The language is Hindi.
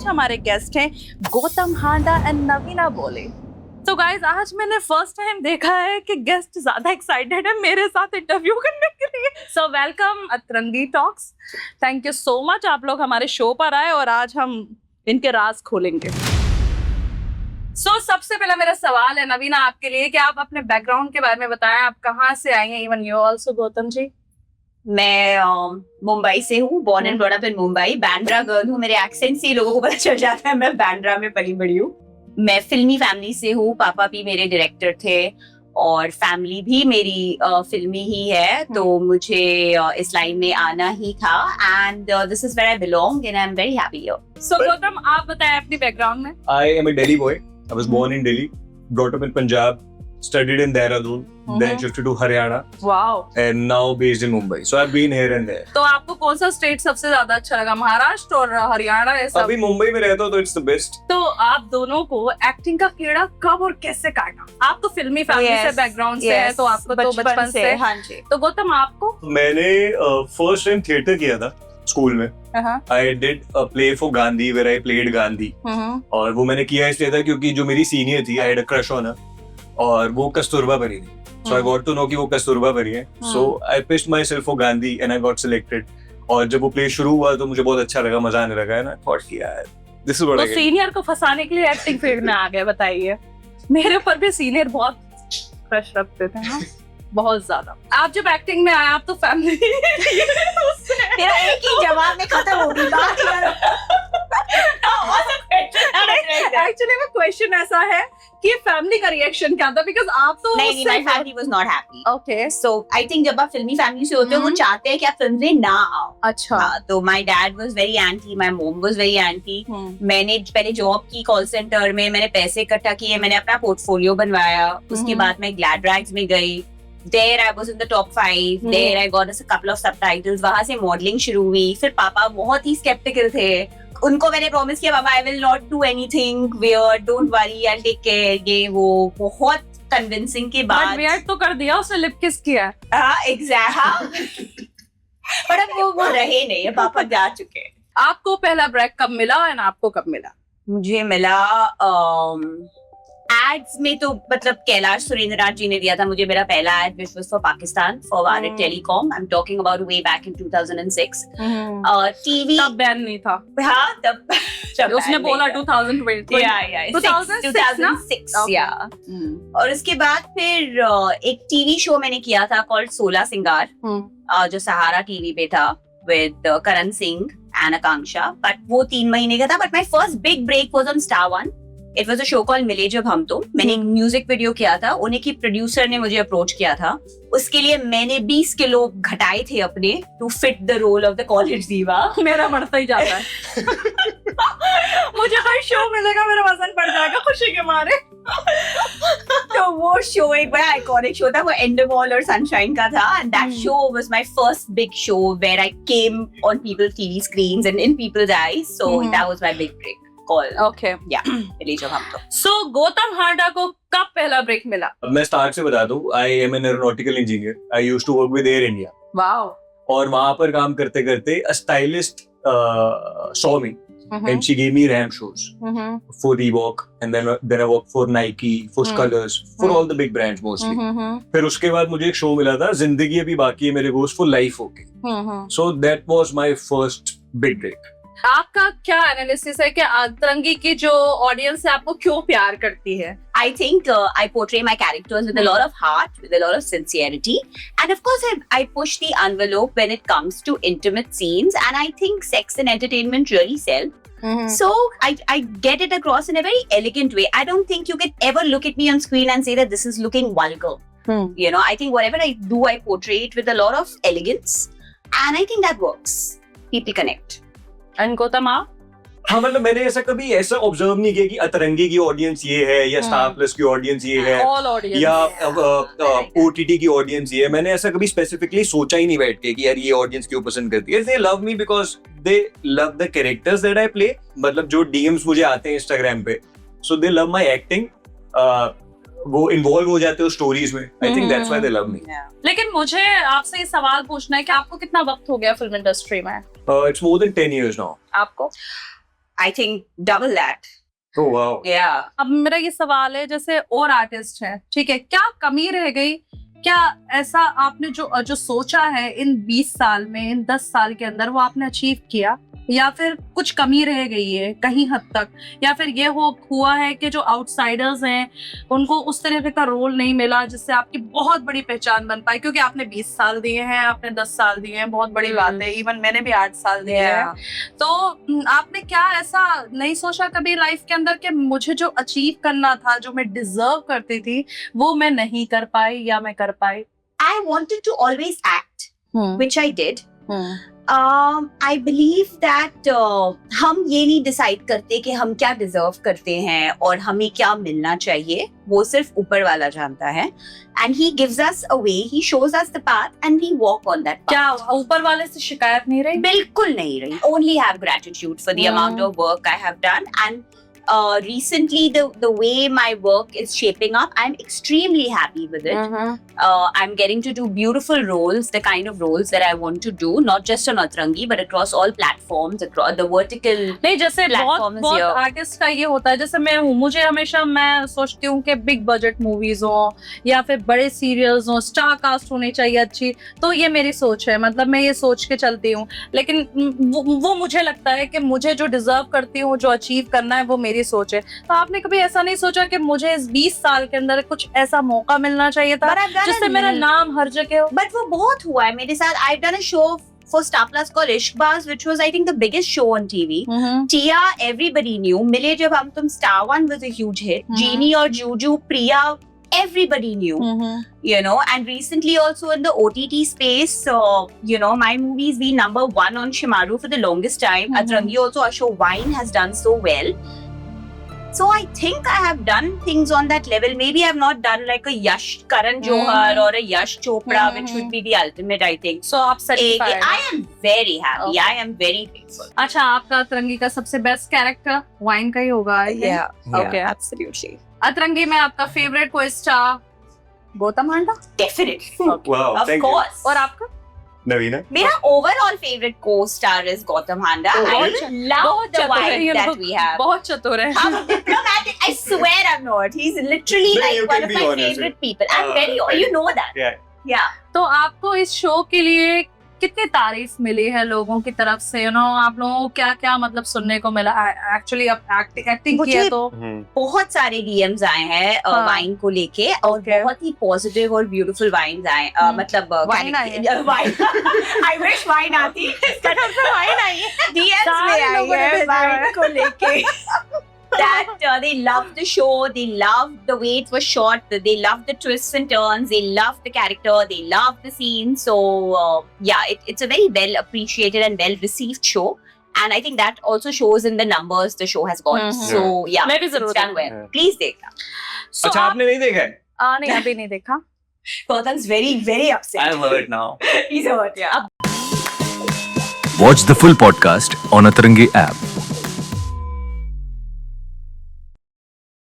आज हमारे गेस्ट हैं गौतम हांडा एंड नवीना बोले। तो गाइज आज मैंने फर्स्ट टाइम देखा है कि गेस्ट ज्यादा एक्साइटेड है मेरे साथ इंटरव्यू करने के लिए। सो वेलकम अतरंगी talks. Thank you so much आप लोग हमारे शो पर आए और आज हम इनके राज खोलेंगे। सो सबसे पहला मेरा सवाल है नवीना आपके लिए कि आप अपने बैकग्राउंड के बारे में बताएं, आप कहाँ से आई हैं। Even you also Gautam ji. मैं मुंबई से हूँ, born and brought up in Mumbai, Bandra girl हूँ। मेरे एक्सेंट से ही लोगों को पता चल जाता है मैं बैंड्रा में पली बड़ी हूँ। मैं फिल्मी फैमिली से हूँ, पापा भी मेरे डायरेक्टर थे और फैमिली भी मेरी फिल्मी ही है, तो मुझे इस लाइन में आना ही था and this is where I belong and I am very happy here. So Gautam आप बताएं अपनी बैकग्राउंड में। I am a Delhi boy. I was born in Delhi, brought up in Punjab, studied in Dehradun, then shifted to Haryana, wow. and now based in Mumbai. So I've been here and there. तो आपको कौन सा स्टेट सबसे ज्यादा अच्छा लगा, महाराष्ट्र और हरियाणा ये सब? अभी मुंबई में रहता हूँ तो it's the best. तो आप दोनों को एक्टिंग का कीड़ा कब और कैसे काटा? आप तो फिल्मी फैमिली से बैकग्राउंड से है, तो आपको तो बचपन से। हाँ जी। तो गौतम आपको? मैंने फर्स्ट टाइम थिएटर किया था स्कूल में। I did a play for Gandhi where I played Gandhi. और वो मैंने किया इसलिए था क्योंकि जो मेरी सीनियर थी I had a crush on her और वो कस्तूरबा परी थी. So I got to know कि वो कस्तूरबा परी है. So I pitched myself for Gandhi and I got selected. और जब वो प्ले शुरू हुआ तो मुझे बहुत अच्छा लगा, मजा आने लगा है ना. थॉट कि यार this is what I get. तो सीनियर को फंसाने के लिए एक्टिंग फील्ड में आ गए, बताइए। मेरे ऊपर भी सीनियर बहुत क्रश रखते थे ना, बहुत ज्यादा। आप जब एक्टिंग में आए आप तो फैमिली तेरा एक ही जवाब में खत्म हो गई बात यार। एक्चुअली में क्वेश्चन ऐसा है कि फैमिली का रिएक्शन क्या था, बिकॉज आप तो नहीं, my family was not happy. Okay. So I think जब आप फिल्मी फैमिली से होते हो वो चाहते हैं कि आप फिल्म में ना आओ। अच्छा। हाँ, तो my dad was very anti, my mom was very anti. मैंने पहले जॉब की कॉल सेंटर में, मैंने पैसे इकट्ठा किए, मैंने अपना पोर्टफोलियो बनवाया, उसके बाद मैं ग्लैड रैग्स में गई। There I was in the top 5. There I got a couple of subtitles. वहाँ से मॉडलिंग शुरू हुई। फिर पापा बहुत ही स्केप्टिकल थे। उनको मैंने प्रॉमिस किया पापा I will not do anything weird, don't worry, I'll take care. ये वो बहुत कन्विंसिंग के बाद। बट weird तो कर दिया उसने, लिप किस किया। हाँ एग्जैक्ट। पर अब वो रहे नहीं है, पापा जा चुके। आपको पहला ब्रेक कब मिला और आपको कब मिला? मुझे मिला एड्स में, तो मतलब कैलाश सुरेंद्रनाथ जी ने दिया था मुझे मेरा पहला ad, which was for Pakistan for Bharat telecom. I am talking about way back in 2006। TV तब बैन नहीं था। हाँ तब उसने बोला 2020 2006 या। और उसके बाद फिर एक टीवी शो मैंने किया था कॉल्ड 16 सिंगार, जो सहारा टीवी पे था with Karan Singh and Akanksha. But वो 3 महीने का था। But my first big break was on Star One. It was a show called Miley Jab हम तो। मैंने एक म्यूजिक वीडियो किया था, उन्हीं की प्रोड्यूसर ने मुझे अप्रोच किया था। उसके लिए मैंने 20 किलो घटाए थे अपने to fit the role of the college diva. मेरा बढ़ता ही जाता है। मुझे कोई शो मिलेगा मेरा वजन बढ़ जाएगा खुशी के मारे। तो वो शो एक बड़ा आइकॉनिक शो था, वो एंडरवॉल और सनशाइन का था। And that show was my first big show where I came on people's TV screens and in people's eyes. So that was my big break. Okay yeah Miley Jab हम तो। सो गौतम हांडा को कब पहला ब्रेक मिला? अब मैं स्टार्ट से बता दूं, I am an aeronautical engineer. I used to work with Air India. Wow. और वहां पर काम करते करते a stylist saw me and she gave me ramp shows for Reebok and then I worked for Nike, for Colors, for all the big brands mostly. फिर उसके बाद मुझे एक शो मिला था जिंदगी अभी बाकी है मेरे दोस्त, for life okay. So that was my first big break. आपका क्या एनालिसिस है कि अतरंगी की जो ऑडियंस है आपको क्यों प्यार करती है? I think I portray my characters with a lot of heart, with a lot of sincerity, and of course I push the envelope when it comes to intimate scenes, and I think sex and entertainment really sell. So I get it across in a very elegant way. I don't think you can ever look at me on screen and say that this is looking vulgar. You know, I think whatever I do, I portray it with a lot of elegance, and I think that works. People connect. And Gautam आप? हाँ मतलब मैंने ऐसा कभी ऐसा ऑब्जर्व नहीं किया कि अतरंगी की ऑडियंस ये है या स्टार प्लस की ऑडियंस ये है या ओटीटी की ऑडियंस ये है। मैंने ऐसा कभी स्पेसिफिकली सोचा ही नहीं बैठ के कि यार ये ऑडियंस क्यों पसंद करती है। दे love me because they love the characters that I play. मतलब जो डीएम्स मुझे आते हैं इंस्टाग्राम पे, सो दे लव माय एक्टिंग, वो इन्वॉल्व हो जाते हो स्टोरीज में। I think that's why they love me. लेकिन मुझे आपसे ये सवाल पूछना है कि आपको कितना वक्त हो गया फिल्म इंडस्ट्री में? It's more than 10 years now. आपको? I think double that. Oh wow. Yeah. अब मेरा ये सवाल है, जैसे और आर्टिस्ट हैं, ठीक है, क्या कमी रह गई? क्या ऐसा आपने जो सोचा है इन 20 साल में, इन 10 साल के अंदर, वो आपने अचीव किया, या फिर कुछ कमी रह गई है कहीं हद तक, या फिर ये हुआ है कि जो आउटसाइडर्स हैं उनको उस तरह का रोल नहीं मिला जिससे आपकी बहुत बड़ी पहचान बन पाई? क्योंकि आपने 20 साल दिए हैं, आपने 10 साल दिए हैं, बहुत बड़ी बात है। इवन मैंने भी 8 साल दिए हैं। तो आपने क्या ऐसा नहीं सोचा कभी लाइफ के अंदर कि मुझे जो अचीव करना था, जो मैं डिजर्व करती थी, वो मैं नहीं कर पाई या मैं कर पाई? I wanted to always act, which I did. I believe that हम ये नहीं डिसाइड करते कि हम क्या डिजर्व करते हैं और हमें क्या मिलना चाहिए, वो सिर्फ ऊपर वाला जानता है। And he gives us a way, he shows us the path, and we walk on that path. क्या ऊपर वाले से शिकायत नहीं रही? बिल्कुल नहीं रही। Only have gratitude for the amount of work I have done, and recently the way my work is shaping up, I'm extremely happy with it. I'm getting to do beautiful roles, the kind of roles that I want to do, not just on Atrangi but across all platforms, across the vertical. नहीं, जैसे platforms बहुत here. आर्टिस्ट का ये होता है, जैसे मैं हूँ, मुझे हमेशा, मैं सोचती हूँ कि बिग बजट मूवीज हो या फिर बड़े सीरियल्स हो, स्टार कास्ट होनी चाहिए अच्छी, तो ये मेरी सोच है, मतलब मैं ये सोच के चलती हूँ। लेकिन वो मुझे लगता है कि मुझे जो डिजर्व करती हूँ, जो अचीव करना है, वो मेरी सोच है। तो आपने कभी ऐसा नहीं सोचा कि मुझे इस 20 साल के अंदर कुछ ऐसा मौका मिलना चाहिए था जिससे मेरा नाम हर जगह हो? But वो बहुत हुआ है मेरे साथ। I've done a show for Star Plus called Ishqbaz, which was I think the biggest show on TV. Tia, everybody knew. Mile Jab Hum Tum, Star One was a huge hit. Jeannie or Juju, Priya, everybody knew. You know, and recently also in the OTT space, you know, my movies been number 1 on Shimaru for the longest time. Atrangi also, our show Wine has done so well. So I think I have done things on that level. Maybe I've not done like a Yash Karan Johar or a Yash Chopra, which would be the ultimate, I think. So आप satisfied? I am very happy. Okay. I am very grateful. अच्छा, आपका अतरंगी का सबसे बेस्ट कैरेक्टर वाइन का ही होगा? Okay. Absolutely. अतरंगी में आपका favourite co-star Gautam Handa? Definitely. Wow. Of Thank course. और आपका? Navina. मेरा overall favorite co-star is Gautam Handa. Oh, I really? love the vibe that we have. बहुत चतुर है। I'm diplomatic. I swear I'm not. He's literally No, you like one can of be my honest. favorite people. I'm very, you know that. Yeah. Yeah. तो आपको इस शो के लिए कितनी तारीफ मिली है लोगों की तरफ से? यू नो, आप लोगों को क्या क्या मतलब सुनने को मिला? एक्चुअली आप एक्टिंग किया तो बहुत सारे डीएम्स आए हैं वाइन को लेके, और बहुत ही पॉजिटिव और ब्यूटीफुल वाइन आए, मतलब वाइन आई है। आई विश वाइन आती, वाइन आई है, डीएम्स में आई है वाइन को लेके। That they loved the show, they loved the way it was shot, they loved the twists and turns, they loved the character, they loved the scene. So yeah, it's a very well appreciated and well received show, and I think that also shows in the numbers the show has got. So yeah, मैं भी जरूर it's done well. Please देखना। So अच्छा, आपने नहीं देखा है? नहीं, अभी नहीं देखा। Gautam's very upset. I'm hurt now. He's hurt, yeah. Watch the full podcast on Atrangi app.